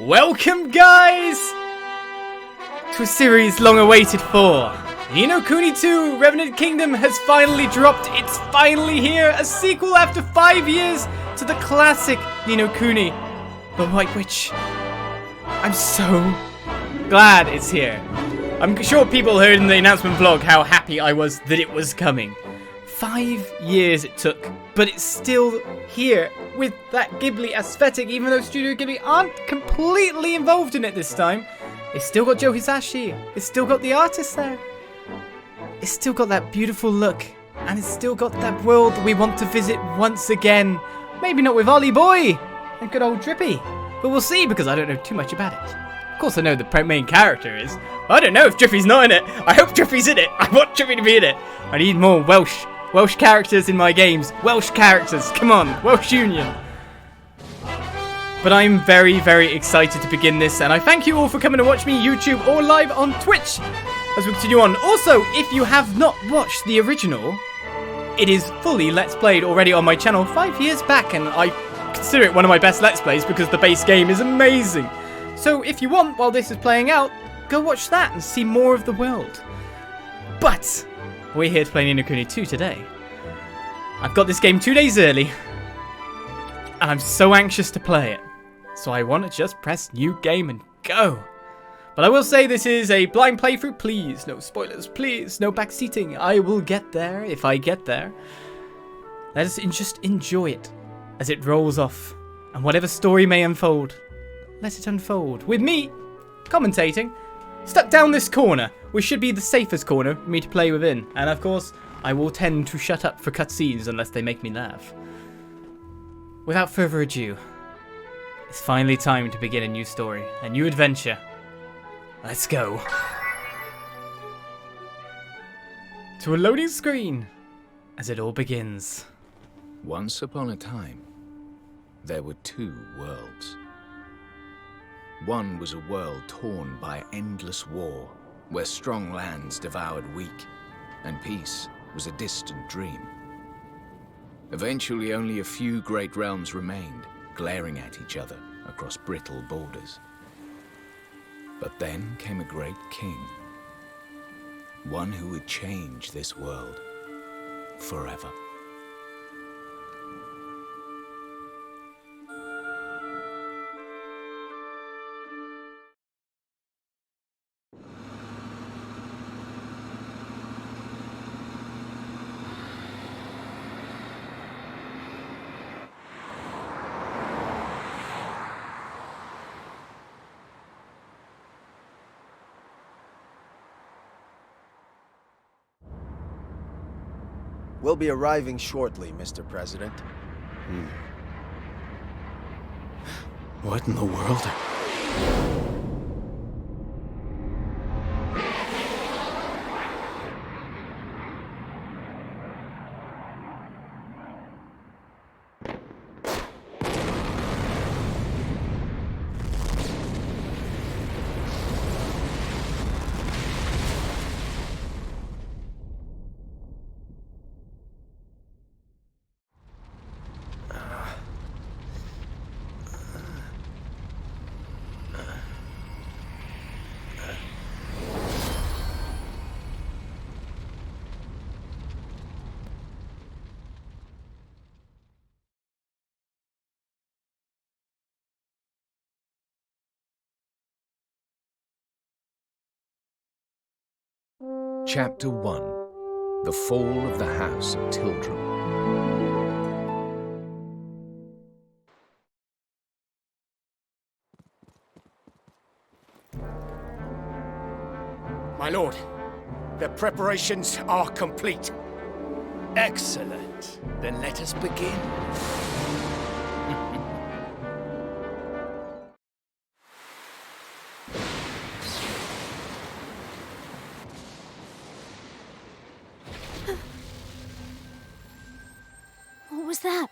Welcome, guys, to a series long awaited for. Ni No Kuni 2 Revenant Kingdom has finally dropped. It's finally here. A sequel after 5 years to the classic Ni No Kuni, The White Witch. I'm so glad it's here. I'm sure people heard in the announcement vlog how happy I was that it was coming. 5 years it took, but it's still here with that Ghibli aesthetic, even though Studio Ghibli aren't completely involved in it this time. It's still got Joe Hisaishi, it's still got the artist there. It's still got that beautiful look, and it's still got that world that we want to visit once again. Maybe not with Ollie Boy and good old Drippy, but we'll see because I don't know too much about it. Of course I know the main character is. I don't know if Drippy's not in it. I hope Drippy's in it. I want Drippy to be in it. I need more Welsh characters in my games. Welsh characters. Come on. Welsh Union. But I'm very, very excited to begin this. And I thank you all for coming to watch me YouTube or live on Twitch as we continue on. Also, if you have not watched the original, it is fully Let's Played already on my channel 5 years back. And I consider it one of my best Let's Plays because the base game is amazing. So if you want, while this is playing out, go watch that and see more of the world. But we're here to play Ni No Kuni 2 today. I've got this game 2 days early, and I'm so anxious to play it. So I want to just press new game and go. But I will say this is a blind playthrough. Please, no spoilers. Please, no backseating. I will get there if I get there. Let us just enjoy it as it rolls off. And whatever story may unfold, let it unfold. With me, commentating, stuck down this corner, which should be the safest corner for me to play within. And of course, I will tend to shut up for cutscenes unless they make me laugh. Without further ado, it's finally time to begin a new story, a new adventure. Let's go. To a loading screen, as it all begins. Once upon a time, there were two worlds. One was a world torn by endless war, where strong lands devoured weak, and peace was a distant dream. Eventually, only a few great realms remained, glaring at each other across brittle borders. But then came a great king, one who would change this world forever. We'll be arriving shortly, Mr. President. What in the world? Chapter 1. The Fall of the House of Tildrum. My lord, the preparations are complete. Excellent. Then let us begin. What was that?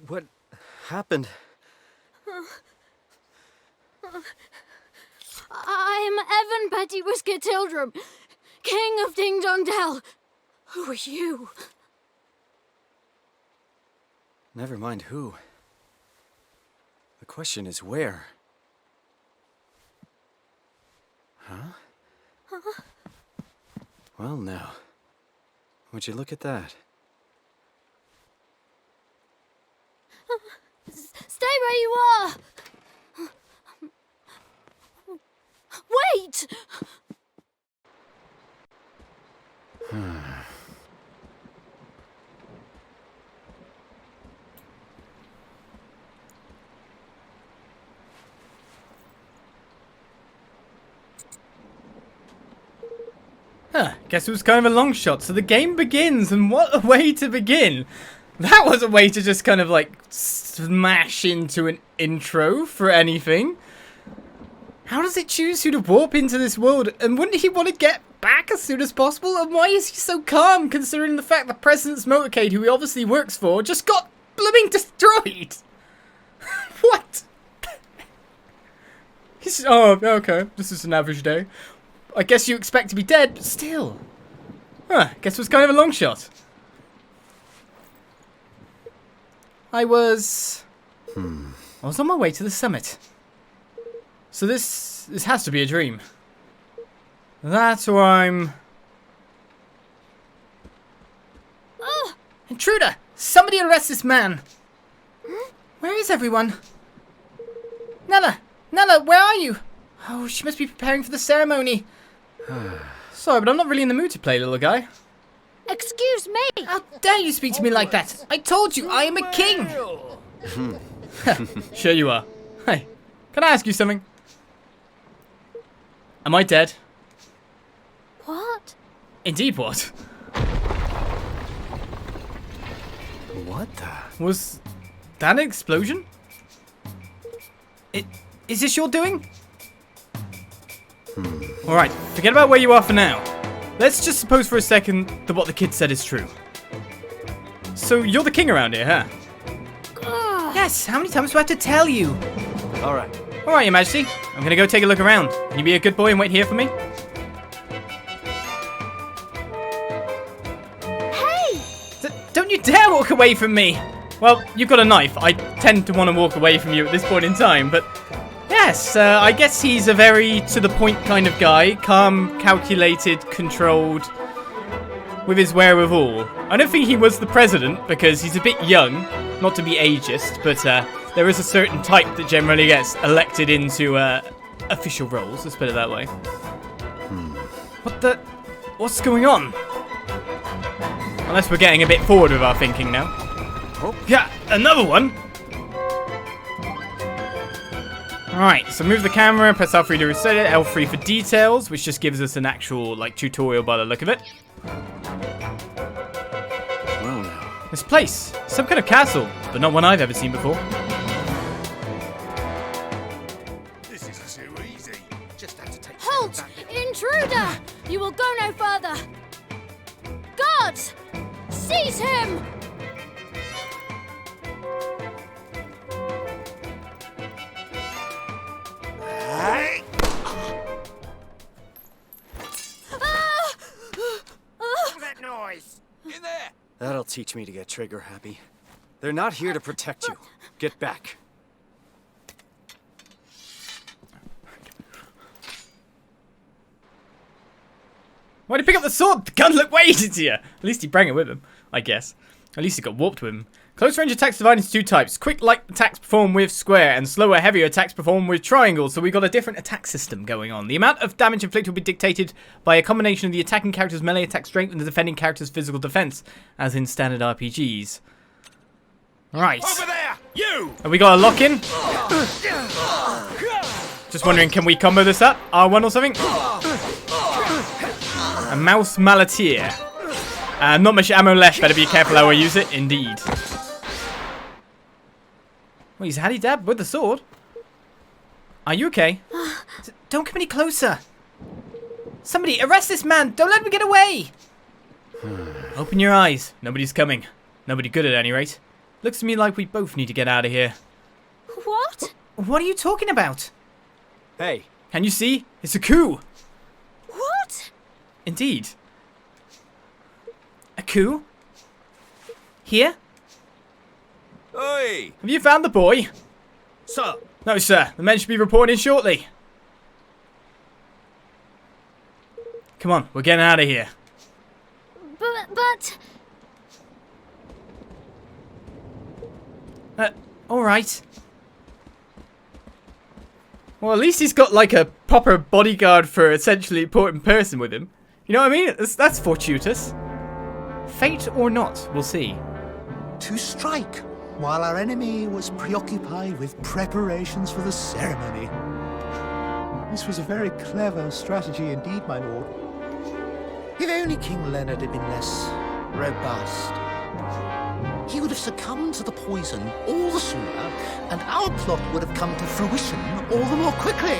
What happened? I'm Evan Pettiwhisker Tildrum, King of Ding Dong Dell. Who are you? Never mind who. The question is where? Huh? Well, now. Would you look at that? Stay where you are! Wait! Guess it was kind of a long shot. So the game begins, and what a way to begin! That was a way to just kind of like smash into an intro for anything. How does it choose who to warp into this world? And wouldn't he want to get back as soon as possible? And why is he so calm, considering the fact the President's motorcade, who he obviously works for, just got blooming destroyed? What? Oh, okay. This is an average day. I guess you expect to be dead, but still. Guess it was kind of a long shot. I was on my way to the summit. So this has to be a dream. That's where I'm... Oh! Intruder! Somebody arrest this man! Where is everyone? Nelle! Nelle, where are you? Oh, she must be preparing for the ceremony. Sorry, but I'm not really in the mood to play, little guy. Excuse me! How dare you speak to me like that? I told you, I am a king! Sure you are. Hey, can I ask you something? Am I dead? What? Indeed, what? What the? Was that an explosion? Is this your doing? Alright, forget about where you are for now. Let's just suppose for a second that what the kid said is true. So you're the king around here, huh? Yes, how many times do I have to tell you? Alright. Alright, Your Majesty. I'm gonna go take a look around. Can you be a good boy and wait here for me? Hey! Don't you dare walk away from me! Well, you've got a knife. I tend to want to walk away from you at this point in time, but... Yes, I guess he's a very to-the-point kind of guy. Calm, calculated, controlled, with his wherewithal. I don't think he was the president, because he's a bit young. Not to be ageist, but there is a certain type that generally gets elected into official roles, let's put it that way. What's going on? Unless we're getting a bit forward with our thinking now. Oh. Yeah, another one? Alright, so move the camera, press L3 to reset it, L3 for details, which just gives us an actual, like, tutorial by the look of it. Well now. This place, some kind of castle, but not one I've ever seen before. This isn't so easy. Just have to take... Halt! Intruder! You will go no further! Guards! Seize him! That noise! In there! That'll teach me to get trigger happy. They're not here to protect you. Get back. Why'd he pick up the sword? The gun looked way easier. At least he brought it with him, I guess. At least he got warped with him. Close range attacks divided into two types. Quick light attacks performed with square and slower heavier attacks performed with triangle. So we got a different attack system going on. The amount of damage inflicted will be dictated by a combination of the attacking character's melee attack strength and the defending character's physical defense, as in standard RPGs. Right. Over there! You! Have we got a lock in? Just wondering, can we combo this up? R1 or something? A mouse malatier. Not much ammo left, better be careful how I use it. Indeed. Wait, he's handy dab with the sword. Are you okay? Don't come any closer. Somebody, arrest this man. Don't let him get away. Open your eyes. Nobody's coming. Nobody good at any rate. Looks to me like we both need to get out of here. What? What are you talking about? Hey, Can you see? It's a coup. What? Indeed. A coup? Here? Oi! Have you found the boy? Sir! No, sir. The men should be reporting shortly. Come on, we're getting out of here. But... Alright. Well, at least he's got like a proper bodyguard for essentially important person with him. You know what I mean? That's fortuitous. Fate or not, we'll see. To strike, while our enemy was preoccupied with preparations for the ceremony. This was a very clever strategy indeed, my lord. If only King Leonard had been less robust, he would have succumbed to the poison all the sooner, and our plot would have come to fruition all the more quickly.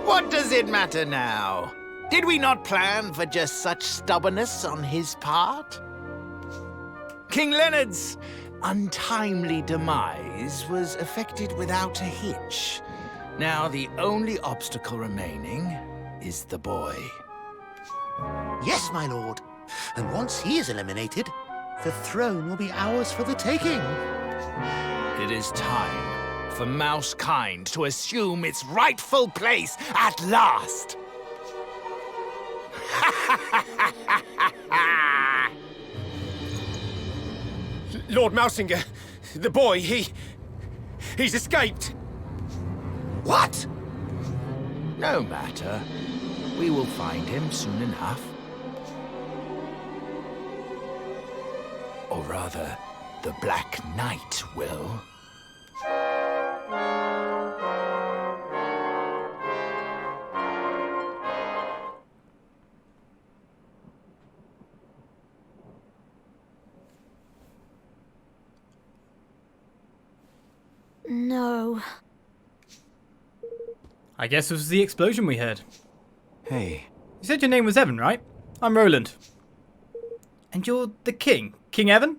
What does it matter now? Did we not plan for just such stubbornness on his part? King Leonard's untimely demise was effected without a hitch. Now the only obstacle remaining is the boy. Yes, my lord. And once he is eliminated, the throne will be ours for the taking. It is time for Mousekind to assume its rightful place at last. Lord Mausinger, the boy, he's escaped. What? No matter. We will find him soon enough. Or rather, the Black Knight will. No. I guess this was the explosion we heard. Hey. You said your name was Evan, right? I'm Roland. And you're the king? King Evan?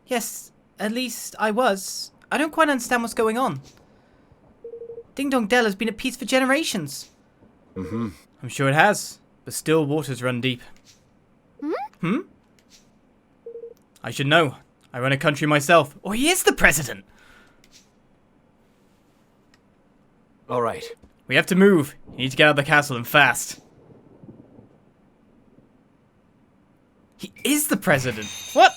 Yes, at least I was. I don't quite understand what's going on. Ding Dong Dell has been at peace for generations. Mm-hmm. I'm sure it has, but still waters run deep. Hmm? I should know. I run a country myself. Or he is the president! Alright. We have to move. You need to get out of the castle and fast. He is the president. What?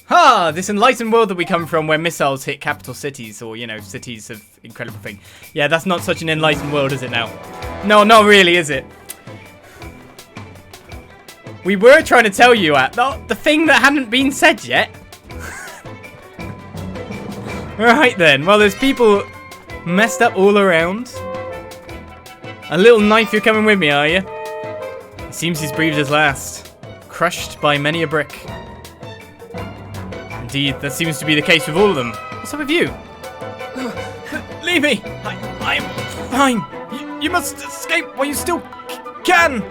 Ha! This enlightened world that we come from where missiles hit capital cities or, you know, cities of incredible thing. Yeah, that's not such an enlightened world, is it now? No, not really, is it? We were trying to tell you the thing that hadn't been said yet. Right then. Well, there's people messed up all around. A little knife, you're coming with me, are you? It seems he's breathed his last. Crushed by many a brick. Indeed, that seems to be the case with all of them. What's up with you? Leave me! I'm fine. You must escape while you still can.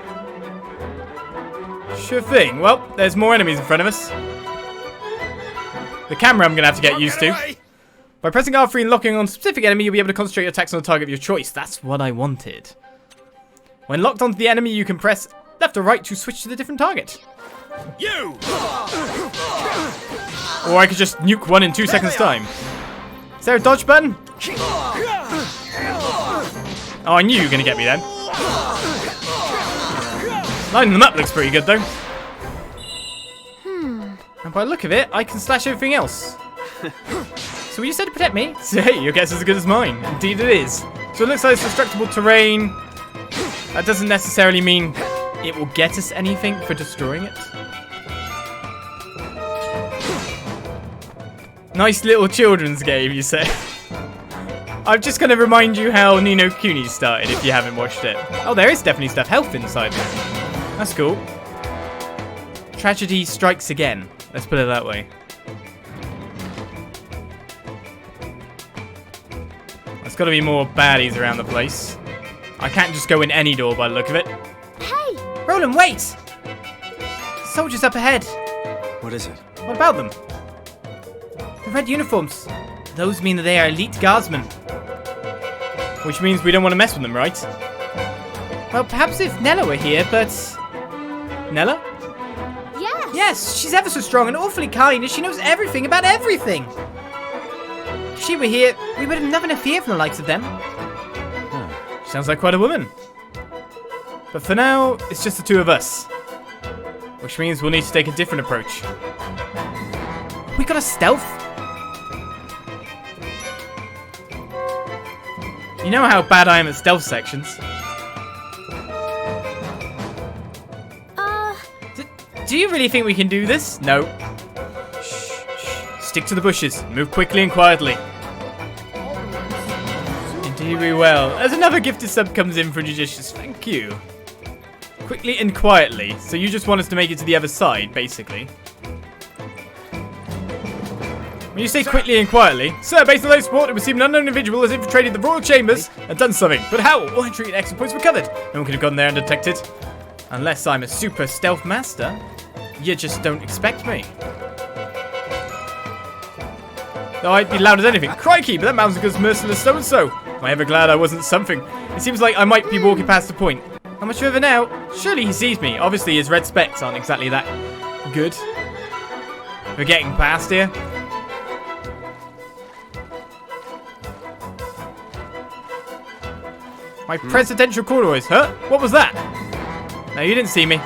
Sure thing. Well, there's more enemies in front of us. The camera I'm going to have to get used to. By pressing R3 and locking on a specific enemy, you'll be able to concentrate your attacks on the target of your choice. That's what I wanted. When locked onto the enemy, you can press left or right to switch to the different target. You! Or I could just nuke one in 2 seconds time. Is there a dodge button? Oh, I knew you were going to get me then. Lining them up looks pretty good though. And by the look of it, I can slash everything else. So you said to protect me? So hey, your guess is as good as mine. Indeed it is. So it looks like it's destructible terrain. That doesn't necessarily mean it will get us anything for destroying it. Nice little children's game, you say. I'm just going to remind you how Ni No Kuni started if you haven't watched it. Oh, there is definitely stuff health inside there. That's cool. Tragedy strikes again. Let's put it that way. There's got to be more baddies around the place. I can't just go in any door by the look of it. Hey! Roland, wait! soldiers up ahead. What is it? What about them? The red uniforms. Those mean that they are elite guardsmen. Which means we don't want to mess with them, right? Well, perhaps if Nelle were here, but... Nelle? Yes. Yes, she's ever so strong and awfully kind, and she knows everything about everything. If she were here, we would have nothing to fear from the likes of them. She sounds like quite a woman. But for now, it's just the two of us. Which means we'll need to take a different approach. We got a stealth? You know how bad I am at stealth sections. Do you really think we can do this? No. Shh. Stick to the bushes. Move quickly and quietly. Indeed we will. As another gifted sub comes in for judicious. Thank you. Quickly and quietly. So you just want us to make it to the other side, basically. When you say quickly and quietly, sir, based on those report, it would seem an unknown individual has infiltrated the royal chambers and done something. But how? All entry and exit points were covered. No one could have gone there undetected. Unless I'm a super stealth master. You just don't expect me. Though I'd be loud as anything. Crikey, but that Mausinger's merciless so-and-so. Am I ever glad I wasn't something? It seems like I might be walking past the point. How much further now? Surely he sees me. Obviously his red specs aren't exactly that good. We're getting past here. My presidential corduroys. Huh? What was that? No, you didn't see me.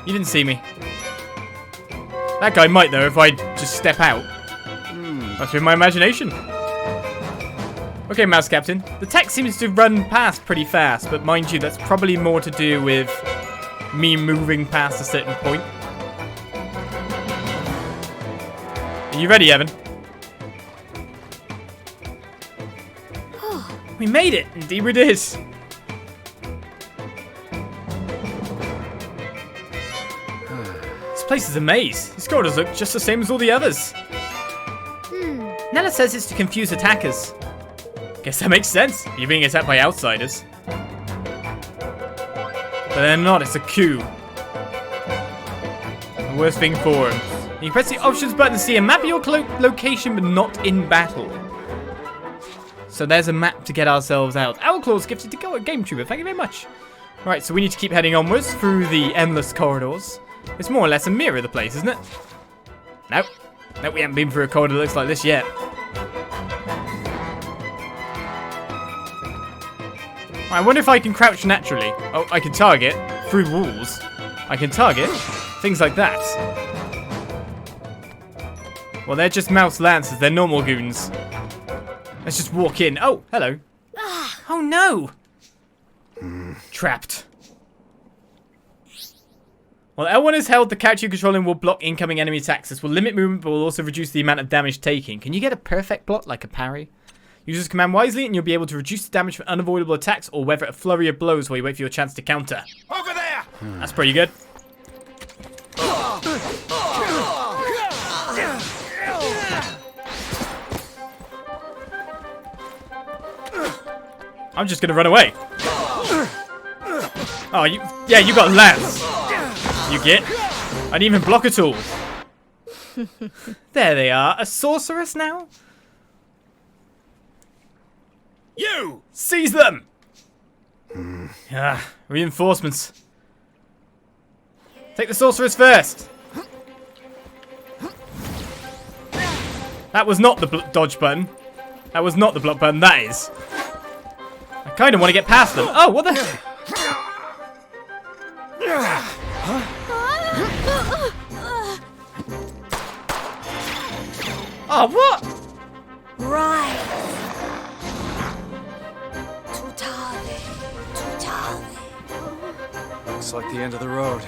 You didn't see me. That guy might, though, if I just step out. Must be my imagination. Okay, Mouse Captain. The text seems to run past pretty fast, but mind you, that's probably more to do with me moving past a certain point. Are you ready, Evan? We made it! Indeed we did! This place is a maze. These corridors look just the same as all the others. Nelle says it's to confuse attackers. Guess that makes sense. You're being attacked by outsiders. But they're not, it's a coup. The worst thing for them. You press the options button to see a map of your location, but not in battle. So there's a map to get ourselves out. Owlclaw's gifted to go at Game Tuber. Thank you very much. Right, so we need to keep heading onwards through the endless corridors. It's more or less a mirror of the place, isn't it? Nope. Nope, we haven't been through a corridor that looks like this yet. I wonder if I can crouch naturally. Oh, I can target through walls. I can target things like that. Well, they're just mouse lancers. They're normal goons. Let's just walk in. Oh, hello. Oh, no. Trapped. While L1 is held, the character you're controlling will block incoming enemy attacks. This will limit movement, but will also reduce the amount of damage taken. Can you get a perfect block, like a parry? Use this command wisely, and you'll be able to reduce the damage from unavoidable attacks or weather a flurry of blows while you wait for your chance to counter. Over there! That's pretty good. I'm just gonna run away. Oh, you got lance. You get? I didn't even block at all. There they are. A sorceress now? You! Seize them! Reinforcements. Take the sorceress first. That was not the dodge button. That was not the block button. That is. I kind of want to get past them. Oh, what the? Oh, what? Right. Looks like the end of the road.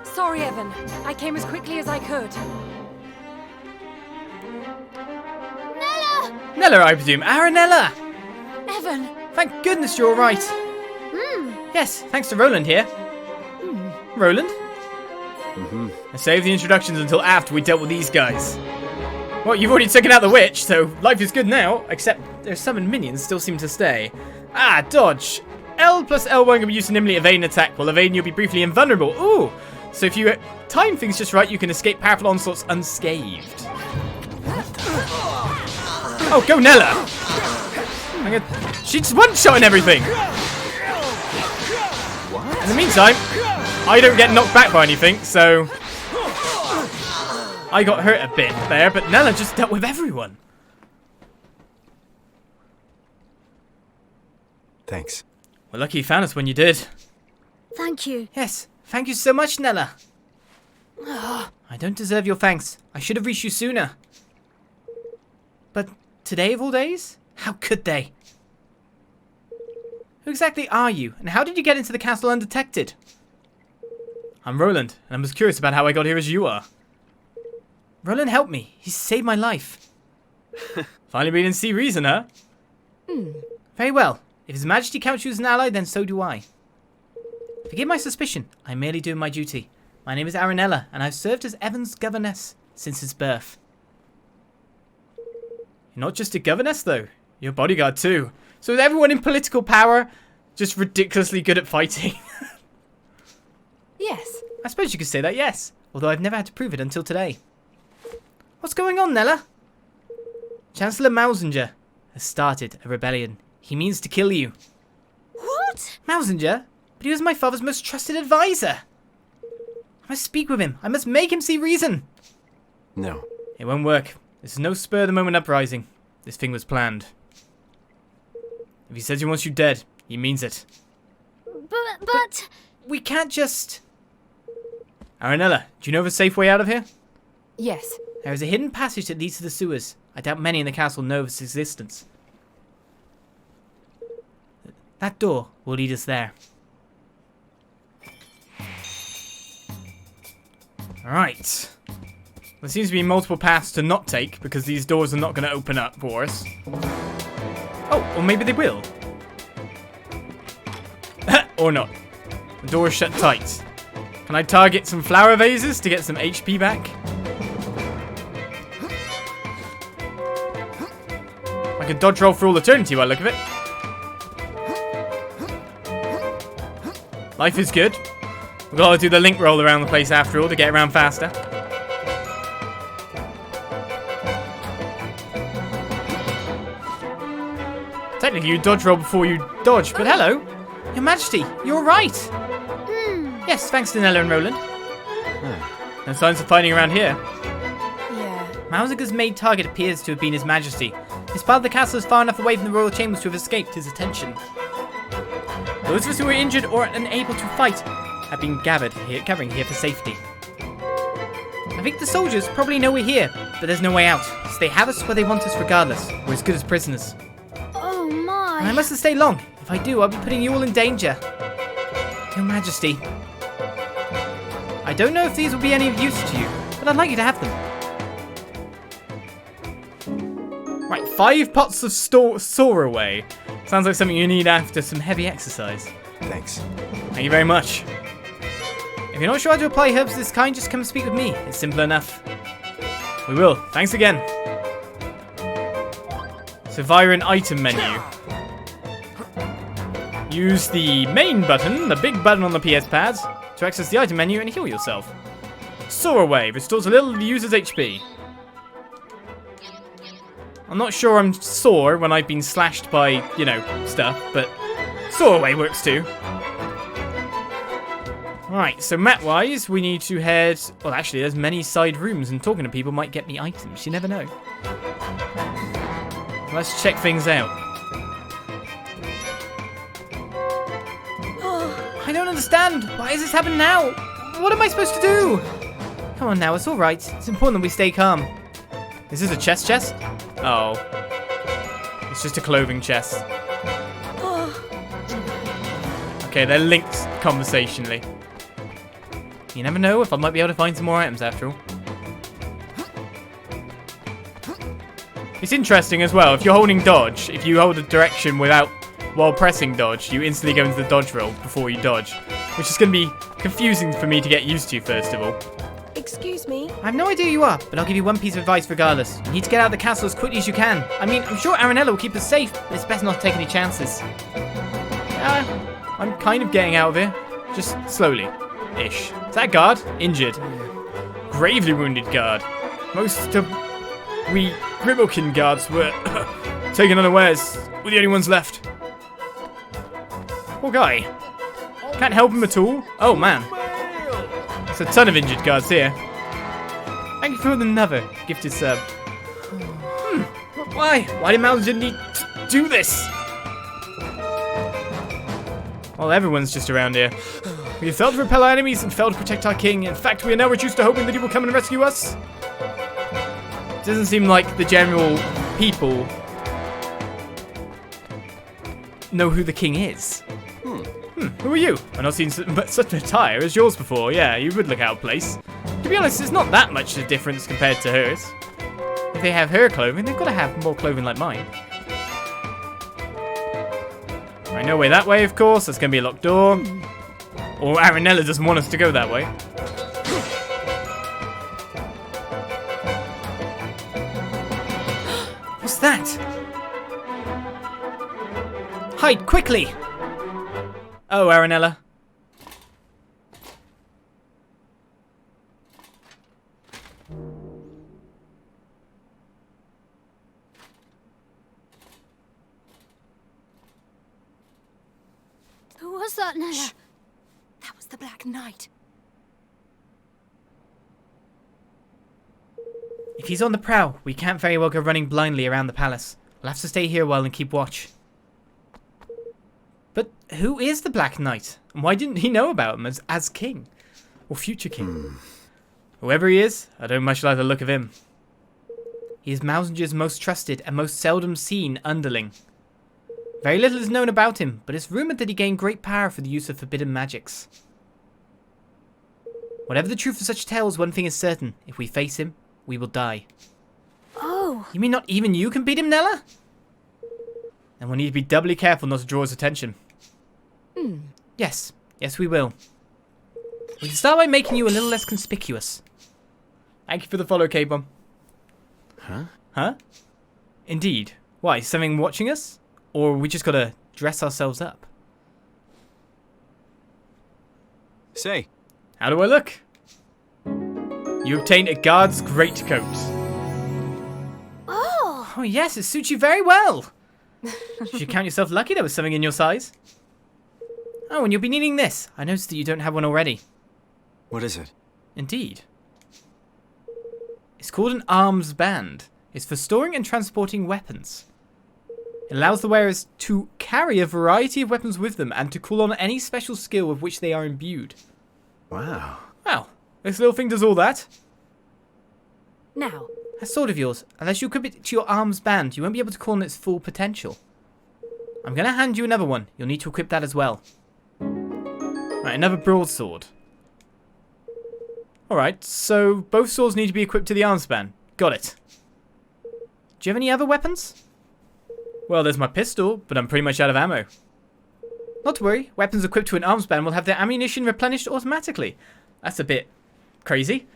Sorry, Evan. I came as quickly as I could. Nelle, I presume. Nelle! Evan! Thank goodness you're right. Yes, thanks to Roland here. Roland? I saved the introductions until after we dealt with these guys. Well, you've already taken out the witch, so life is good now. Except their summoned minions still seem to stay. Ah, dodge. L plus L1 can be used to nimbly evade an attack. While evading, you'll be briefly invulnerable. Ooh. So if you time things just right, you can escape powerful onslaughts unscathed. Oh, go Nelle! She's one-shotting everything! What? In the meantime, I don't get knocked back by anything, so... I got hurt a bit there, but Nelle just dealt with everyone. Thanks. We're lucky you found us when you did. Thank you. Yes, thank you so much, Nelle. I don't deserve your thanks. I should have reached you sooner. But today of all days? How could they? Who exactly are you, and how did you get into the castle undetected? I'm Roland, and I'm as curious about how I got here as you are. Roland helped me. He saved my life. Finally beginning to see reason, huh? Very well. If His Majesty counts you as an ally, then so do I. Forgive my suspicion. I'm merely doing my duty. My name is Nelle, and I've served as Evan's governess since his birth. You're not just a governess, though. You're a bodyguard, too. So is everyone in political power just ridiculously good at fighting? Yes. I suppose you could say that, yes. Although I've never had to prove it until today. What's going on, Nelle? Chancellor Mausinger has started a rebellion. He means to kill you. What? Mausinger? But he was my father's most trusted advisor. I must speak with him. I must make him see reason. No. It won't work. This is no spur-of-the-moment uprising. This thing was planned. If he says he wants you dead, he means it. But... We can't just... Nelle, do you know of a safe way out of here? Yes. There is a hidden passage that leads to the sewers. I doubt many in the castle know of its existence. That door will lead us there. Alright. There seems to be multiple paths to not take, because these doors are not going to open up for us. Oh, or maybe they will. Or not. The door is shut tight. Can I target some flower vases to get some HP back? I could dodge roll for all eternity by the look of it. Life is good. We've got to do the link roll around the place after all to get around faster. Technically you dodge roll before you dodge, but hello. Your Majesty, you're right. Yes, thanks to Nelle and Roland. No signs of fighting around here. Yeah. Mausinger's main target appears to have been His Majesty. His part of the castle is far enough away from the royal chambers to have escaped his attention. Those of us who were injured or unable to fight have been gathering here for safety. I think the soldiers probably know we're here, but there's no way out. So they have us where they want us regardless. We're as good as prisoners. Oh my. And I mustn't stay long. If I do, I'll be putting you all in danger. Your Majesty. I don't know if these will be any use to you, but I'd like you to have them. Right, 5 pots of soar away. Sounds like something you need after some heavy exercise. Thanks. Thank you very much. If you're not sure how to apply herbs of this kind, just come and speak with me. It's simple enough. We will. Thanks again. So via an item menu. Use the main button, the big button on the PS pads, to access the item menu and heal yourself. Soar away. Restores a little of the user's HP. I'm not sure I'm sore when I've been slashed by, you know, stuff, but soar away works too. Right, so map-wise, we need to head... Well, actually, there's many side rooms, and talking to people might get me items. You never know. Let's check things out. I don't understand. Why has this happened now? What am I supposed to do? Come on now, it's all right. It's important that we stay calm. Is this a chest? Oh. It's just a clothing chest. Okay, they're linked conversationally. You never know if I might be able to find some more items after all. It's interesting as well, if you're holding dodge, if you hold a direction while pressing dodge, you instantly go into the dodge roll before you dodge. Which is going to be confusing for me to get used to, first of all. Excuse me. I have no idea who you are, but I'll give you one piece of advice regardless. You need to get out of the castle as quickly as you can. I mean, I'm sure Aranella will keep us safe, but it's best not to take any chances. I'm kind of getting out of here. Just slowly-ish. Is that guard? Injured. Gravely wounded guard. Most of we Grimalkin guards were taken unawares. We're the only ones left. Poor guy. Can't help him at all. Oh, man. There's a ton of injured guards here. Thank you for another gifted sub. Why? Why did Mausinger need to do this? Well, everyone's just around here. We have failed to repel our enemies and failed to protect our king. In fact, we are now reduced to hoping that he will come and rescue us. It doesn't seem like the general people know who the king is. Who are you? I've not seen such an attire as yours before. Yeah, you would look out of place. To be honest, it's not that much of a difference compared to hers. If they have her clothing, they've got to have more clothing like mine. Right, no way that way, of course. That's going to be a locked door. Or Aranella doesn't want us to go that way. What's that? Hide, quickly! Oh, Aranella. Who was that, Nelle? Shh. That was the Black Knight. If he's on the prowl, we can't very well go running blindly around the palace. We'll have to stay here a while and keep watch. But who is the Black Knight? And why didn't he know about him as king? Or future king? Whoever he is, I don't much like the look of him. He is Mausinger's most trusted and most seldom seen underling. Very little is known about him, but it's rumoured that he gained great power for the use of forbidden magics. Whatever the truth of such tales, one thing is certain. If we face him, we will die. Oh. You mean not even you can beat him, Nelle? And we'll need to be doubly careful not to draw his attention. Yes. Yes, we will. We can start by making you a little less conspicuous. Thank you for the follow, K-Bomb. Huh? Indeed. Why, something watching us? Or we just gotta dress ourselves up? Say. How do I look? You obtained a guard's greatcoat. Oh, yes, it suits you very well. You should count yourself lucky there was something in your size. Oh, and you'll be needing this. I noticed that you don't have one already. What is it? Indeed. It's called an arms band. It's for storing and transporting weapons. It allows the wearers to carry a variety of weapons with them and to call on any special skill with which they are imbued. Wow. Wow, this little thing does all that. Now, That sword of yours, unless you equip it to your arms band, you won't be able to call on its full potential. I'm going to hand you another one. You'll need to equip that as well. Right, another broadsword. Alright, so both swords need to be equipped to the arms band. Got it. Do you have any other weapons? Well, there's my pistol, but I'm pretty much out of ammo. Not to worry, weapons equipped to an arms band will have their ammunition replenished automatically. That's a bit crazy.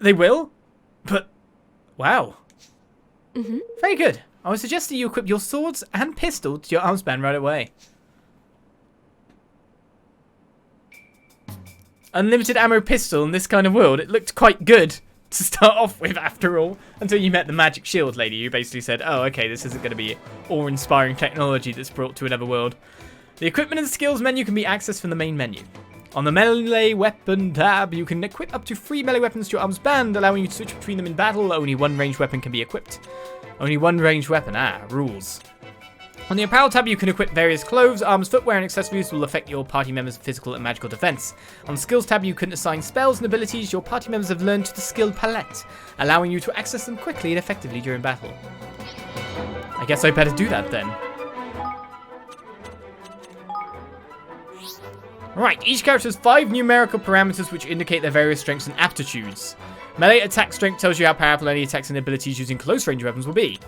They will? But, wow. Very good. I would suggest that you equip your swords and pistol to your arms band right away. Unlimited ammo pistol in this kind of world, it looked quite good to start off with after all, until you met the magic shield lady who basically said, oh, okay, this isn't going to be awe-inspiring technology that's brought to another world. The equipment and skills menu can be accessed from the main menu. On the melee weapon tab, you can equip up to 3 melee weapons to your arms band, allowing you to switch between them in battle. Only one ranged weapon can be equipped. Only one ranged weapon, rules. On the apparel tab, you can equip various clothes, arms, footwear, and accessories will affect your party members' physical and magical defense. On the skills tab, you can assign spells and abilities your party members have learned to the skill palette, allowing you to access them quickly and effectively during battle. I guess I better do that then. Right, each character has 5 numerical parameters which indicate their various strengths and aptitudes. Melee attack strength tells you how powerful any attacks and abilities using close range weapons will be.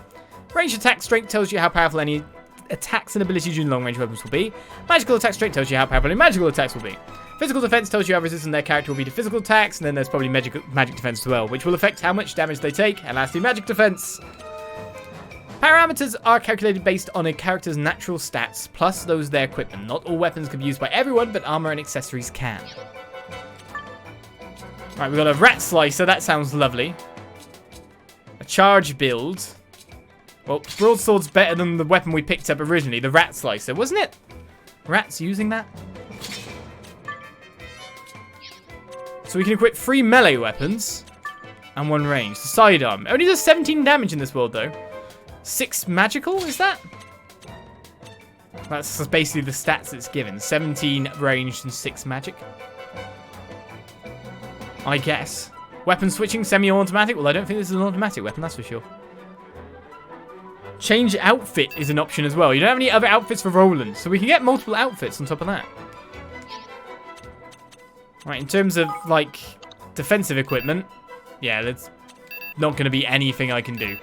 Ranged attack strength tells you how powerful any attacks and abilities using long range weapons will be. Magical attack strength tells you how powerful any magical attacks will be. Physical defense tells you how resistant their character will be to physical attacks, and then there's probably magic defense as well, which will affect how much damage they take, and lastly, magic defense. Parameters are calculated based on a character's natural stats, plus those of their equipment. Not all weapons can be used by everyone, but armor and accessories can. Right, we've got a rat slicer, that sounds lovely. A charge build. Well, broadsword's better than the weapon we picked up originally, the rat slicer, wasn't it? Rats using that? So we can equip 3 melee weapons and 1 range. The sidearm only does 17 damage in this world, though. 6 magical, is that? That's basically the stats it's given. 17 ranged and 6 magic. I guess. Weapon switching, semi-automatic. Well, I don't think this is an automatic weapon, that's for sure. Change outfit is an option as well. You don't have any other outfits for Roland, so we can get multiple outfits on top of that. Right, in terms of, like, defensive equipment, yeah, that's not going to be anything I can do.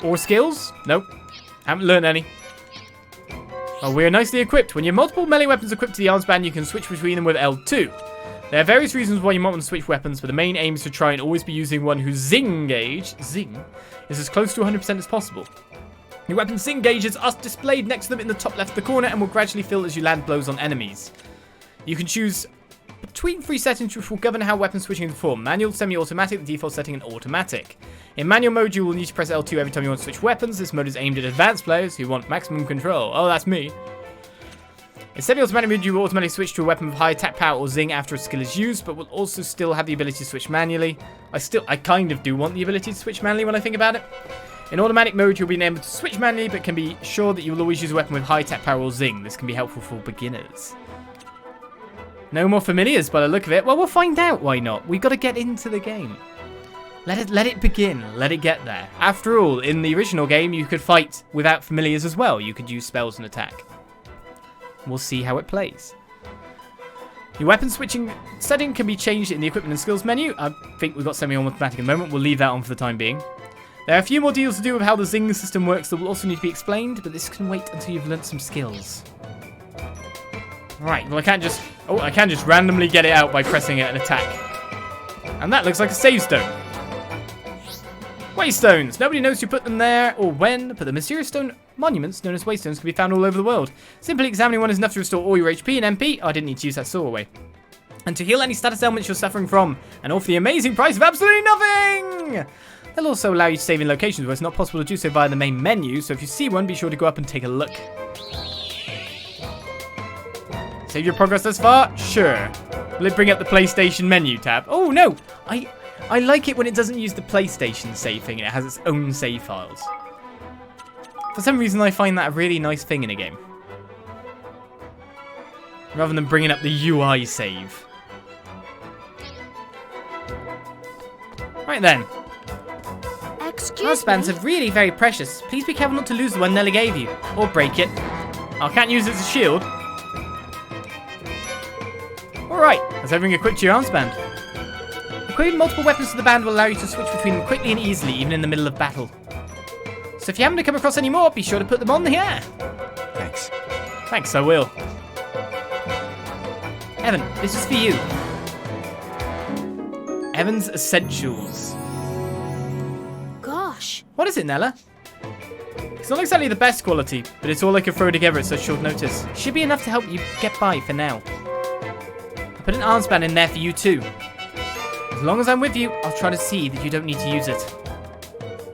Or skills? Nope. Haven't learned any. Oh, we're nicely equipped. When you have multiple melee weapons equipped to the armband, you can switch between them with L2. There are various reasons why you might want to switch weapons, but the main aim is to try and always be using one whose zing gauge, is as close to 100% as possible. Your weapon's zing gauges are displayed next to them in the top left of the corner and will gradually fill as you land blows on enemies. You can choose between 3 settings which will govern how weapon switching is performed. Manual, semi-automatic, the default setting, and automatic. In manual mode, you will need to press L2 every time you want to switch weapons. This mode is aimed at advanced players who want maximum control. Oh, that's me. In semi-automatic mode, you will automatically switch to a weapon with high attack power or zing after a skill is used, but will also still have the ability to switch manually. I kind of do want the ability to switch manually when I think about it. In automatic mode, you'll be able to switch manually, but can be sure that you will always use a weapon with high attack power or zing. This can be helpful for beginners. No more familiars by the look of it. Well, we'll find out why not. We've got to get into the game. Let it begin. Let it get there. After all, in the original game, you could fight without familiars as well. You could use spells and attack. We'll see how it plays. Your weapon switching setting can be changed in the equipment and skills menu. I think we've got semi-automatic at the moment. We'll leave that on for the time being. There are a few more deals to do with how the zing system works that will also need to be explained, but this can wait until you've learnt some skills. Right, well I can just randomly get it out by pressing an attack. And that looks like a save stone. Waystones. Nobody knows who put them there or when, but the mysterious stone monuments known as waystones can be found all over the world. Simply examining one is enough to restore all your HP and MP. Oh, I didn't need to use that store away. And to heal any status ailments you're suffering from, and all for the amazing price of absolutely nothing! They'll also allow you to save in locations where it's not possible to do so via the main menu, so if you see one, be sure to go up and take a look. Save your progress thus far? Sure. Will it bring up the PlayStation menu tab? Oh, no! I like it when it doesn't use the PlayStation save thing and it has its own save files. For some reason, I find that a really nice thing in a game. Rather than bringing up the UI save. Right then. Armbands are really very precious. Please be careful not to lose the one Nelle gave you. Or break it. I can't use it as a shield. Alright, has everything equipped to your armband? Equipping multiple weapons to the band will allow you to switch between them quickly and easily, even in the middle of battle. So if you happen to come across any more, be sure to put them on here. Thanks. Thanks, I will. Evan, this is for you. Evan's Essentials. Gosh. What is it, Nelle? It's not exactly the best quality, but it's all I could throw together at such short notice. Should be enough to help you get by for now. I put an armband in there for you too. As long as I'm with you, I'll try to see that you don't need to use it.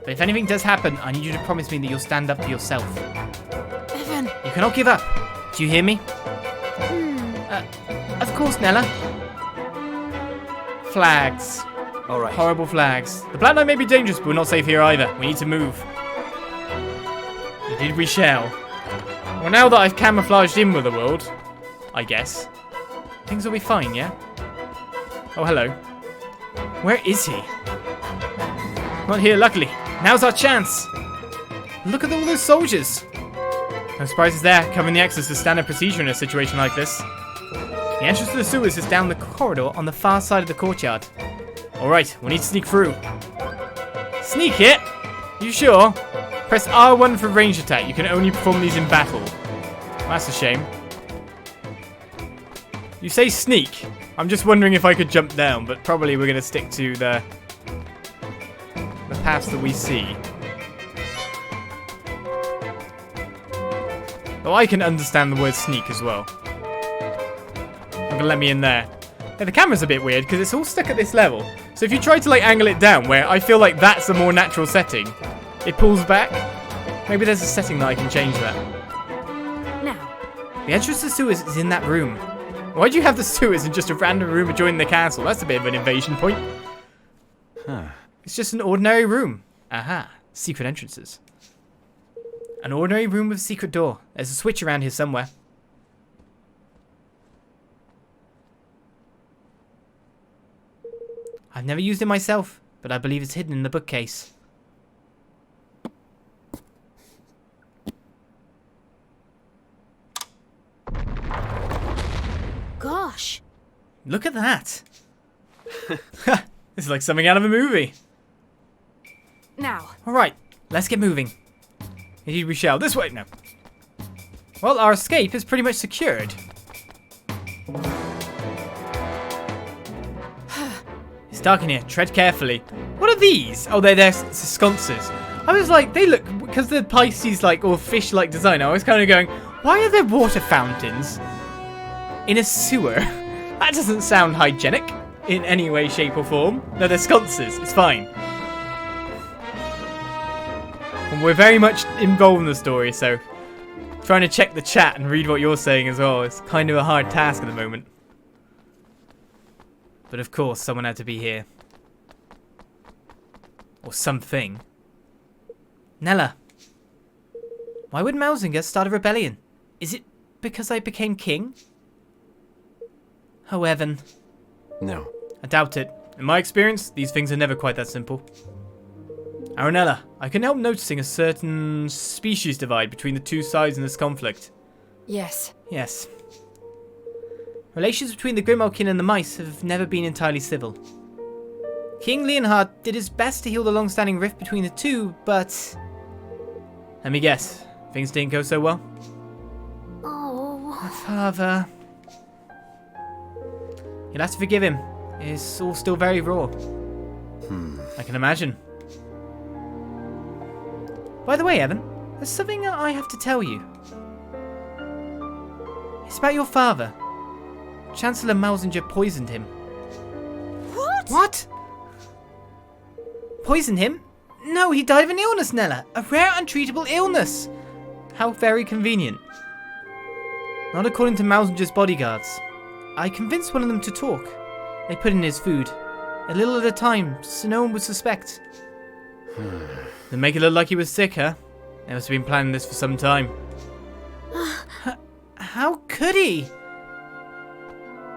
But if anything does happen, I need you to promise me that you'll stand up for yourself. Evan. You cannot give up. Do you hear me? Of course, Nelle. Flags. All right. Horrible flags. The Black Knight may be dangerous, but we're not safe here either. We need to move. Indeed we shall. Well, now that I've camouflaged in with the world, I guess, things will be fine, yeah? Oh, hello. Where is he? Not here, luckily. Now's our chance. Look at all those soldiers. No surprises there, covering the exits is standard procedure in a situation like this. The entrance to the sewers is down the corridor on the far side of the courtyard. Alright, we need to sneak through. Sneak it? You sure? Press R1 for range attack. You can only perform these in battle. That's a shame. You say sneak. I'm just wondering if I could jump down, but probably we're going to stick to the paths that we see. Oh, I can understand the word sneak as well. I'm going to let me in there. Yeah, the camera's a bit weird because it's all stuck at this level. So if you try to like angle it down where I feel like that's a more natural setting, it pulls back. Maybe there's a setting that I can change that. Now. The entrance to the sewers is in that room. Why'd you have the sewers in just a random room adjoining the castle? That's a bit of an invasion point. Huh. It's just an ordinary room. Aha. Secret entrances. An ordinary room with a secret door. There's a switch around here somewhere. I've never used it myself, but I believe it's hidden in the bookcase. Gosh. Look at that. This is like something out of a movie. Now. Alright, let's get moving. Indeed we shall. This way. No. Well, our escape is pretty much secured. It's dark in here. Tread carefully. What are these? Oh, they're sconces. I was like, they look, because the Pisces like or fish-like design, I was kind of going, why are there water fountains in a sewer? That doesn't sound hygienic in any way, shape or form. No, they're sconces. It's fine. And we're very much involved in the story, so trying to check the chat and read what you're saying as well is kind of a hard task at the moment. But of course, someone had to be here. Or something. Nelle. Why would Mausinger start a rebellion? Is it because I became king? Oh, Evan. No. I doubt it. In my experience, these things are never quite that simple. Nelle, I couldn't help noticing a certain species divide between the two sides in this conflict. Yes. Yes. Relations between the Grimalkin and the mice have never been entirely civil. King Leonhard did his best to heal the long-standing rift between the two, but... Let me guess, things didn't go so well? Oh. My father... You'll have to forgive him. It's all still very raw. I can imagine. By the way, Evan, there's something I have to tell you. It's about your father. Chancellor Mausinger poisoned him. What? What? Poisoned him? No, he died of an illness, Nelle. A rare, untreatable illness. How very convenient. Not according to Mausinger's bodyguards. I convinced one of them to talk. They put in his food. A little at a time, so no one would suspect. They make it look like he was sick, huh? They must have been planning this for some time. How could he?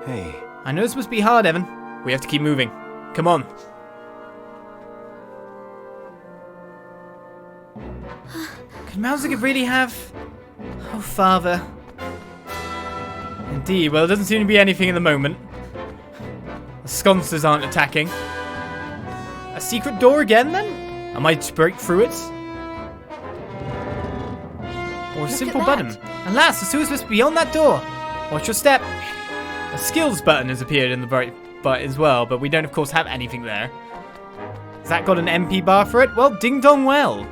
Hey. I know this must be hard, Evan. We have to keep moving. Come on. Could Mausinger really have... Oh, father. Indeed. Well, there doesn't seem to be anything at the moment. The sconces aren't attacking. A secret door again, then? I might break through it. Or a simple button. Alas, the sewers must be beyond that door. Watch your step. A skills button has appeared in the right butt as well, but we don't, of course, have anything there. Has that got an MP bar for it? Well, ding dong well.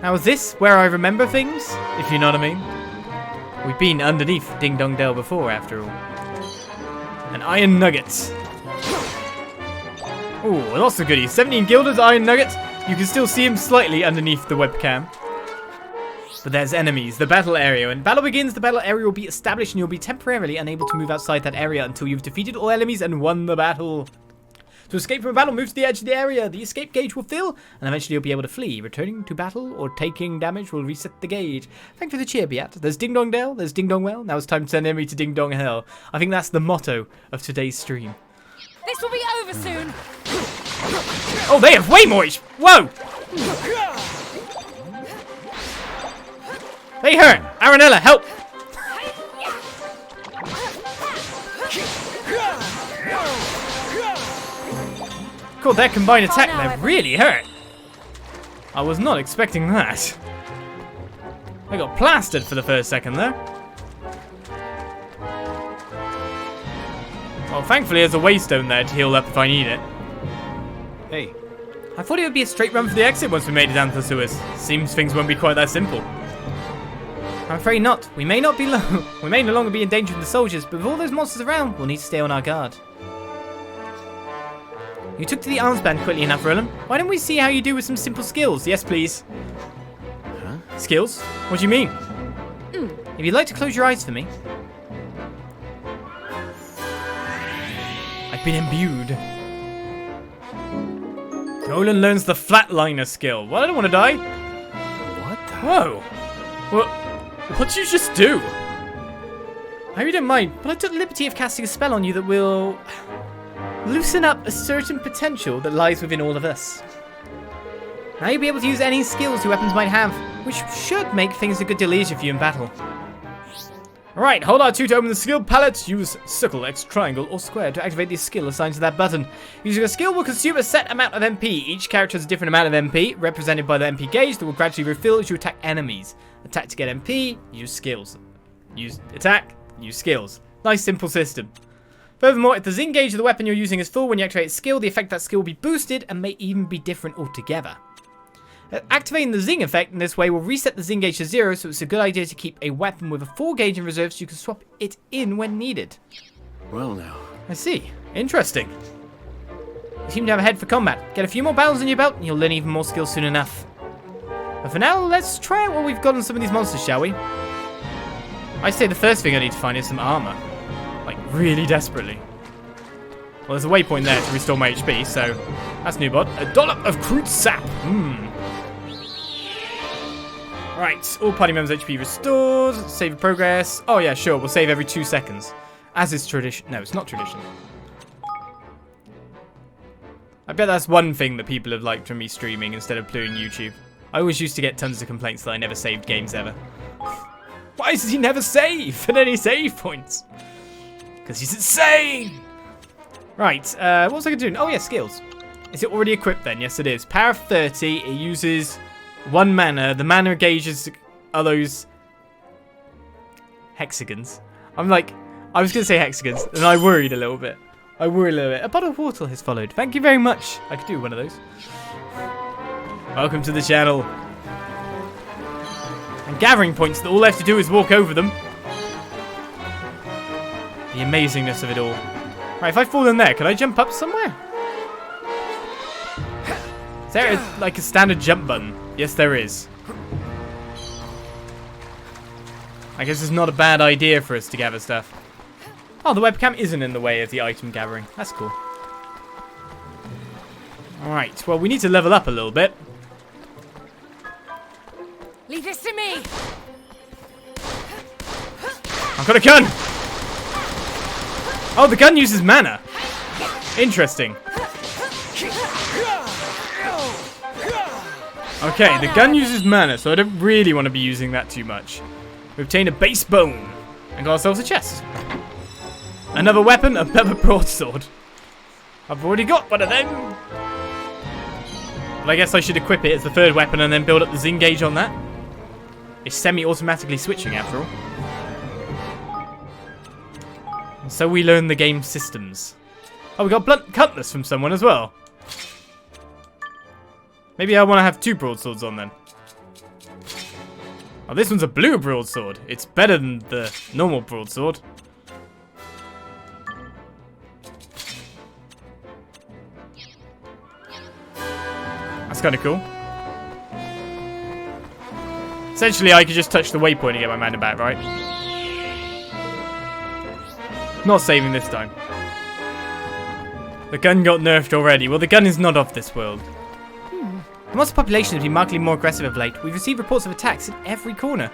Now, is this where I remember things? If you know what I mean. We've been underneath Ding Dong Dell before, after all. An iron nugget. Ooh, lots of goodies. 17 guilders, iron nuggets. You can still see him slightly underneath the webcam. But there's enemies, the battle area. When battle begins, the battle area will be established and you'll be temporarily unable to move outside that area until you've defeated all enemies and won the battle. To escape from a battle, move to the edge of the area. The escape gauge will fill, and eventually you'll be able to flee. Returning to battle or taking damage will reset the gauge. Thanks for the cheer, Beat. There's Ding Dong Dell, there's Ding Dong Well. Now it's time to send enemy to Ding Dong Hell. I think that's the motto of today's stream. This will be over soon. Oh, they have way more. Whoa! They hurt. Nelle, help! Cool, their combined attack, they really hurt. I was not expecting that. I got plastered for the first second there. Well, thankfully there's a waystone there to heal up if I need it. Hey, I thought it would be a straight run for the exit once we made it down to the sewers. Seems things won't be quite that simple. I'm afraid not. We may no longer be in danger from the soldiers, but with all those monsters around, we'll need to stay on our guard. You took to the arms band quickly enough, Roland. Why don't we see how you do with some simple skills? Yes, please. Huh? Skills? What do you mean? If you'd like to close your eyes for me. I've been imbued. Roland learns the flatliner skill. Well, I don't want to die. What the? Whoa. What'd you just do? I hope you don't mind, but I took the liberty of casting a spell on you that will loosen up a certain potential that lies within all of us. Now you'll be able to use any skills your weapons might have, which should make things a good deal easier for you in battle. Alright, hold R2 to open the skill palette. Use circle, X, triangle, or square to activate the skill assigned to that button. Using a skill will consume a set amount of MP. Each character has a different amount of MP, represented by the MP gauge that will gradually refill as you attack enemies. Attack to get MP, use skills. Use attack, use skills. Nice simple system. Furthermore, if the zing gauge of the weapon you're using is full when you activate a skill, the effect of that skill will be boosted and may even be different altogether. Activating the zing effect in this way will reset the zing gauge to 0, so it's a good idea to keep a weapon with a full gauge in reserve so you can swap it in when needed. well now. I see. Interesting. You seem to have a head for combat. Get a few more battles in your belt and you'll learn even more skills soon enough. But for now, let's try out what we've got on some of these monsters, shall we? I say the first thing I need to find is some armor. Like, really desperately. Well, there's a waypoint there to restore my HP, so that's new bod. A dollop of crude sap. Right, all party members' HP restored. Save progress. Oh yeah, sure, we'll save every 2 seconds. As is tradition. No, it's not tradition. I bet that's one thing that people have liked from me streaming instead of playing YouTube. I always used to get tons of complaints that I never saved games ever. Why does he never save at any save points? Because he's insane! Right, what was I going to do? Oh yeah, skills. Is it already equipped then? Yes, it is. Power of 30, it uses 1 mana. The mana gauges are those hexagons. I was going to say hexagons, and I worried a little bit. A bottle of water has followed. Thank you very much. I could do one of those. Welcome to the channel. And gathering points that all I have to do is walk over them. The amazingness of it all. Right, if I fall in there, can I jump up somewhere? Is there like a standard jump button? Yes, there is. I guess it's not a bad idea for us to gather stuff. Oh, the webcam isn't in the way of the item gathering. That's cool. Alright, well, we need to level up a little bit. Leave this to me. I've got a gun! Oh, the gun uses mana. Interesting. Okay, the gun uses mana, so I don't really want to be using that too much. We obtained a base bone and got ourselves a chest. Another weapon, a pepper broadsword. I've already got one of them. But I guess I should equip it as the 3rd weapon and then build up the zing gauge on that. It's semi-automatically switching after all. And so we learn the game systems. Oh, we got blunt cutlass from someone as well. Maybe I want to have 2 broadswords on then. Oh, this one's a blue broadsword. It's better than the normal broadsword. That's kind of cool. Essentially, I could just touch the waypoint and get my mana back, right? Not saving this time. The gun got nerfed already. Well, the gun is not of this world. The monster population has been markedly more aggressive of late. We've received reports of attacks in every corner.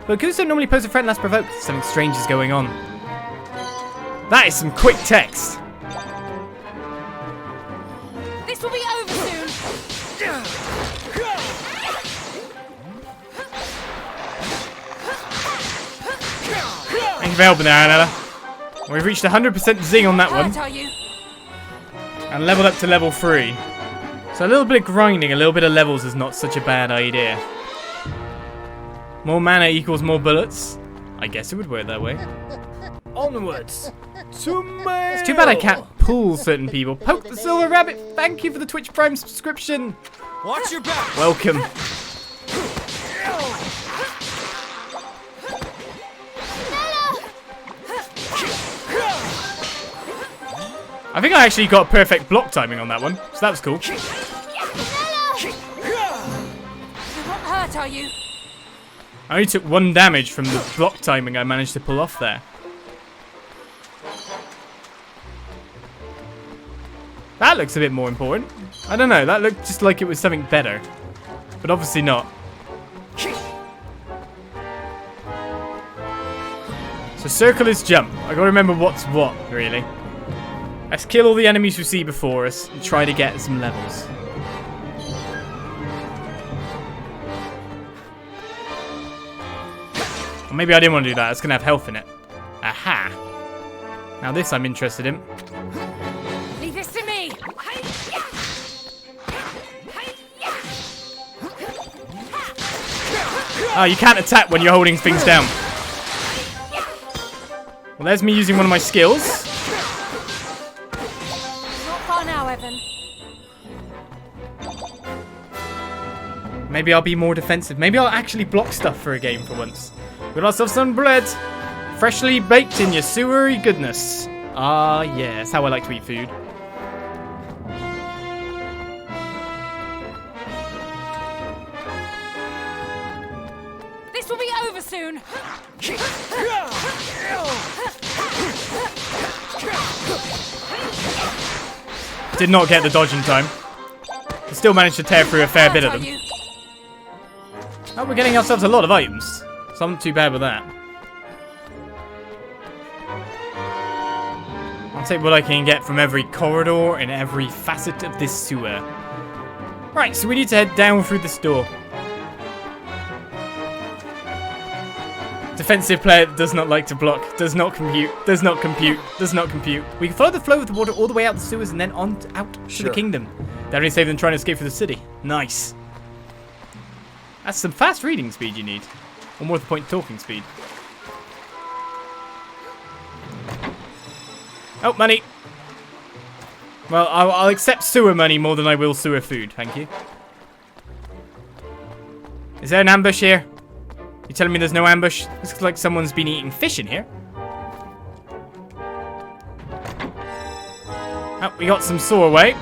But coups don't normally pose a threat unless provoked. Something strange is going on. That is some quick text. This will be over soon. Thank you for helping there, Nelle. We've reached 100% zing on that one. Tell you. And leveled up to level 3. So a little bit of grinding, a little bit of levels is not such a bad idea. More mana equals more bullets. I guess it would work that way. onwards to mail. It's too bad I can't pull certain people. Poke the silver rabbit. Thank you for the Twitch Prime subscription. Watch your back. Welcome. I think I actually got perfect block timing on that one, so that was cool. You're not hurt, are you? I only took 1 damage from the block timing I managed to pull off there. That looks a bit more important. I don't know, that looked just like it was something better. But obviously not. So circle is jump. I gotta remember what's what, really. Let's kill all the enemies we see before us and try to get some levels. Or maybe I didn't want to do that. It's going to have health in it. Aha. Now this I'm interested in. Leave this to me. Oh, you can't attack when you're holding things down. Well, there's me using one of my skills. Not far now, Evan. Maybe I'll be more defensive. Maybe I'll actually block stuff for a game for once. Got ourselves some bread. Freshly baked in your sewery goodness. Ah, yeah, that's how I like to eat food. This will be over soon. Did not get the dodge in time. But still managed to tear through a fair bit of them. Oh, we're getting ourselves a lot of items. So I'm not too bad with that. I'll take what I can get from every corridor and every facet of this sewer. Right, so we need to head down through this door. Defensive player does not like to block, does not compute, does not compute, does not compute. We can follow the flow of the water all the way out the sewers and then on out to the kingdom. That only saves them trying to escape through the city. Nice. That's some fast reading speed you need. Or more to the point, talking speed. Oh, money. Well, I'll accept sewer money more than I will sewer food, thank you. Is there an ambush here? You telling me there's no ambush? This looks like someone's been eating fish in here. Oh, we got some sawaway.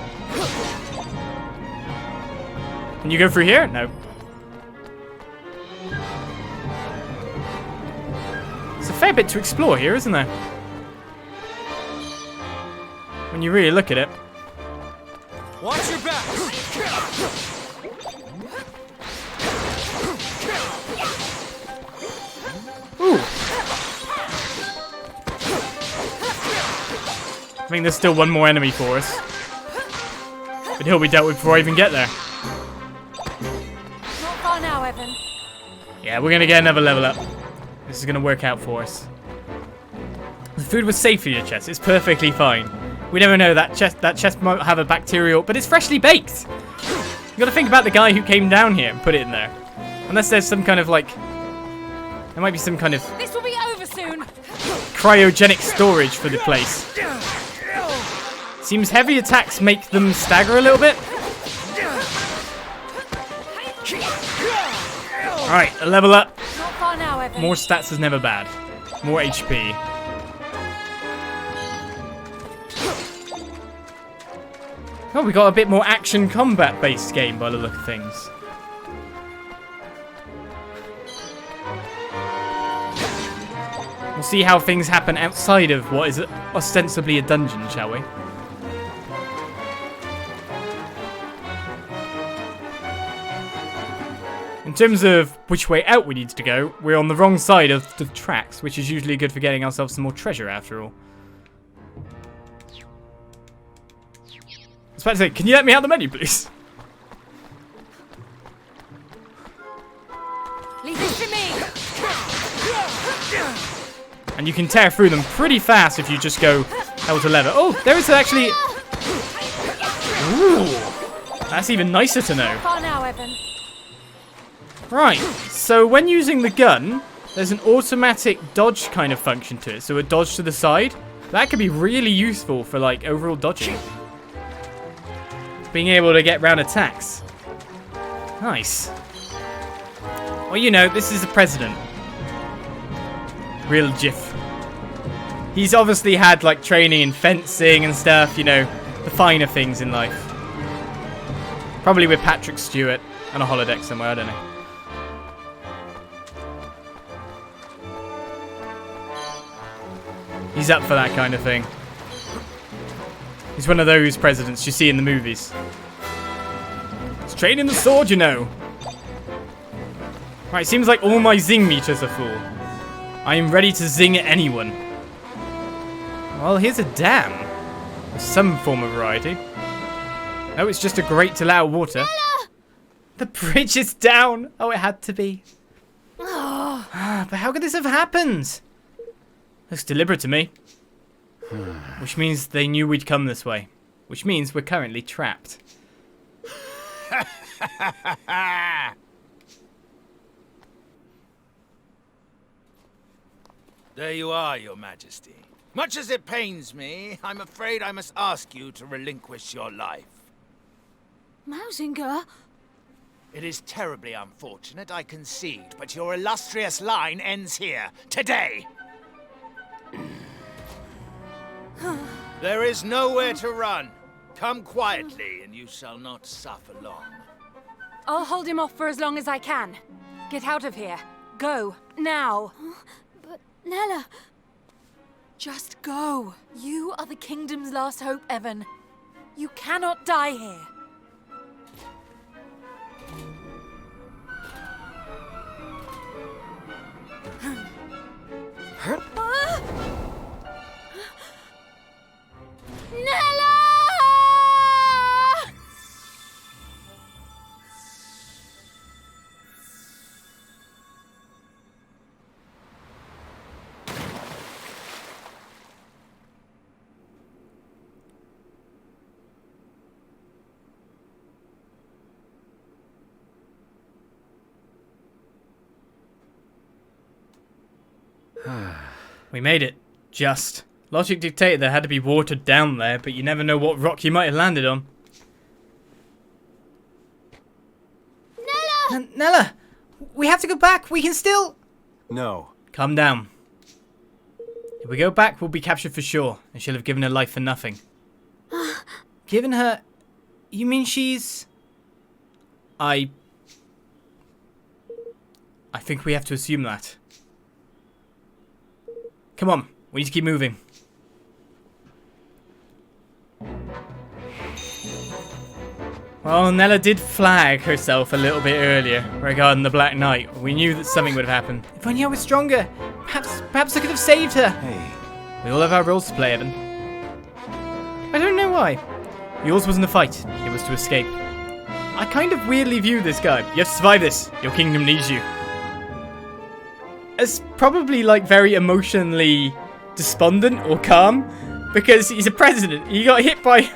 Can you go through here? No. It's a fair bit to explore here, isn't there? When you really look at it. Watch your back. Ooh. I think there's still one more enemy for us. But he'll be dealt with before I even get there. Not far now, Evan. Yeah, we're gonna get another level up. This is gonna work out for us. The food was safe for your chest. It's perfectly fine. We never know, that chest might have a bacterial, but it's freshly baked. You gotta think about the guy who came down here and put it in there. Unless there's some kind of like, there might be some kind of This will be over soon. cryogenic storage for the place. Seems heavy attacks make them stagger a little bit. Alright, a level up. Not far now, Evan. More stats is never bad. More HP. Oh, we got a bit more action combat based game by the look of things. We'll see how things happen outside of what is ostensibly a dungeon, shall we? In terms of which way out we need to go, we're on the wrong side of the tracks, which is usually good for getting ourselves some more treasure after all. I was about to say, can you let me out the menu, please? Leave this to me. And you can tear through them pretty fast if you just go L to lever. Oh, there is actually... Ooh, that's even nicer to know. Far now, Evan. Right, so when using the gun, there's an automatic dodge kind of function to it. So a dodge to the side. That could be really useful for like overall dodging. Being able to get round attacks. Nice. Well, you know, this is the president. Real jiff. He's obviously had like training in fencing and stuff, you know, the finer things in life. Probably with Patrick Stewart on a holodeck somewhere, I don't know. He's up for that kind of thing. He's one of those presidents you see in the movies. He's training the sword, you know. Right, seems like all my zing meters are full. I am ready to zing at anyone. Well, here's a dam. There's some form of variety. Oh, it's just a grate to allow water. Nelle! The bridge is down. Oh, it had to be. Oh. But how could this have happened? Looks deliberate to me. Which means they knew we'd come this way. Which means we're currently trapped. There you are, Your Majesty. Much as it pains me, I'm afraid I must ask you to relinquish your life. Mausinger? It is terribly unfortunate, I concede, but your illustrious line ends here, today. There is nowhere to run. Come quietly, and you shall not suffer long. I'll hold him off for as long as I can. Get out of here. Go. Now. But, Nelle... Just go. You are the kingdom's last hope, Evan. You cannot die here. Nelle! We made it. Just. Logic dictated there had to be water down there, but you never know what rock you might have landed on. Nelle! Nelle! We have to go back. We can still... No. Calm down. If we go back, we'll be captured for sure, and she'll have given her life for nothing. Given her... You mean she's... I think we have to assume that. Come on, we need to keep moving. Well, Nelle did flag herself a little bit earlier regarding the Black Knight. We knew that something would happen. If only I was stronger. Perhaps I could have saved her. Hey. We all have our roles to play, Evan. I don't know why. Yours wasn't a fight. It was to escape. I kind of weirdly view this guy. You have to survive this. Your kingdom needs you. As probably like very emotionally despondent or calm, because he's a president. He got hit by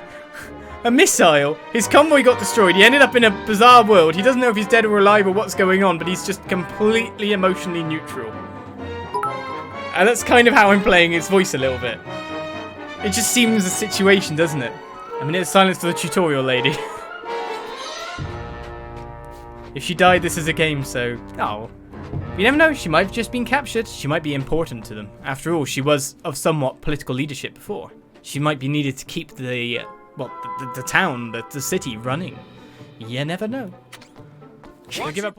a missile. His convoy got destroyed. He ended up in a bizarre world. He doesn't know if he's dead or alive or what's going on, but he's just completely emotionally neutral. And that's kind of how I'm playing his voice a little bit. It just seems a situation, doesn't it? I mean, it's silence for the tutorial lady. If she died, this is a game, so... Oh. You never know, she might have just been captured. She might be important to them. After all, she was of somewhat political leadership before. She might be needed to keep the, well, the town, the city running. You never know. She'll give up.